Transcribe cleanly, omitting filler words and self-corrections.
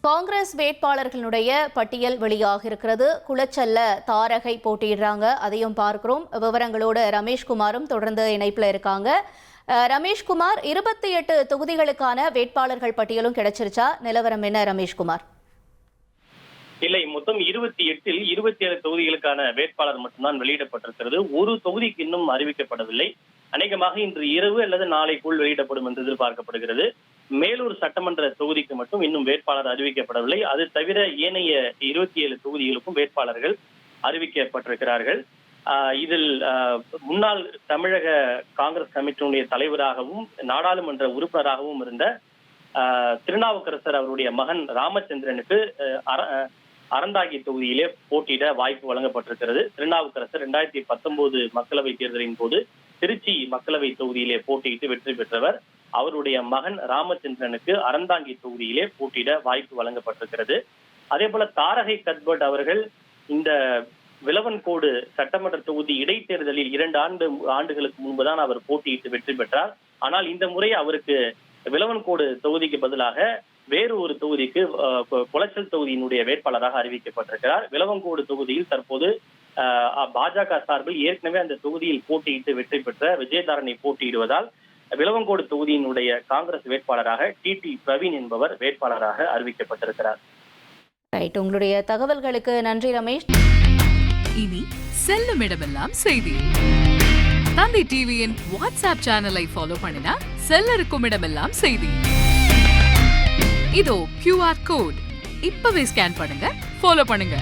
காங்கிரஸ் வேட்பாளர்களுடைய பட்டியல் வெளியாக இருக்கிறது. குளச்சல்ல தாரகை போட்டியிடுறாங்க, அதையும் பார்க்கிறோம். விவரங்களோடு ரமேஷ்குமாரும் தொடர்ந்து இணைப்பில் இருக்காங்க. ரமேஷ்குமார், 28 தொகுதிகளுக்கான வேட்பாளர்கள் பட்டியலும் கிடைச்சிருச்சா? நிலவரம் என்ன ரமேஷ்குமார்? இல்லை, மொத்தம் 28 இல் 27 தொகுதிகளுக்கான வேட்பாளர் மட்டும்தான் வெளியிடப்பட்டிருக்கிறது. ஒரு தொகுதிக்கு இன்னும் அறிவிக்கப்படவில்லை. அநேகமாக இன்று இரவு அல்லது நாளைக்குள் வெளியிடப்படும் என்று எதிர்பார்க்கப்படுகிறது. மேலூர் சட்டமன்ற தொகுதிக்கு மட்டும் இன்னும் வேட்பாளர் அறிவிக்கப்படவில்லை. அது தவிர ஏனைய 27 தொகுதிகளுக்கும் வேட்பாளர்கள் அறிவிக்கப்பட்டிருக்கிறார்கள். இதில் முன்னாள் தமிழக காங்கிரஸ் கமிட்டியினுடைய தலைவராகவும் நாடாளுமன்ற உறுப்பினராகவும் இருந்த திருநாவுக்கரசர் அவருடைய மகன் ராமச்சந்திரனுக்கு அறந்தாங்கி தொகுதியிலே போட்டியிட வாய்ப்பு வழங்கப்பட்டிருக்கிறது. திருநாவுக்கரசர் 2019 மக்களவை தேர்தலின் போது திருச்சி மக்களவை தொகுதியிலே போட்டியிட்டு வெற்றி பெற்றவர். அவருடைய மகன் ராமச்சந்திரனுக்கு அறந்தாங்கி தொகுதியிலே போட்டியிட வாய்ப்பு வழங்கப்பட்டிருக்கிறது. அதே போல தாரகை கத்பட் அவர்கள் இந்த விளவன்கோடு சட்டமன்ற தொகுதி இடைத்தேர்தலில் 2 ஆண்டுகளுக்கு முன்புதான் அவர் போட்டியிட்டு வெற்றி பெற்றார். ஆனால் இந்த முறை அவருக்கு விளவன்கோடு தொகுதிக்கு பதிலாக வேறு ஒரு தொகுதிக்கு குளச்சல் தொகுதியினுடைய வேட்பாளராக அறிவிக்கப்பட்டிருக்கிறார். விளவன்கோடு தொகுதியில் தற்போது பாஜக சார்பில் ஏற்கனவே அந்த தொகுதியில் போட்டியிட்டு வெற்றி பெற்ற விஜயதாரணி போட்டியிடுவதால் விளவன்கோடு தொகுதியினுடைய காங்கிரஸ் வேட்பாளராக டிடி பிரவீன் என்பவர் வேட்பாளராக அறிவிக்கப்பட்டிருக்கிறார். ரைட், உங்களுடைய தகவல்களுக்கு நன்றி ரமேஷ். இனி செல்லும் இடமெல்லாம் செய்தி. தந்தி டிவியின் வாட்ஸ்அப் சேனலை ஃபாலோ பண்ணினா செல்ல இருக்கும் இடமெல்லாம் செய்தி. இதோ QR கோட் இப்பவே ஸ்கேன் பண்ணுங்க, ஃபாலோ பண்ணுங்க.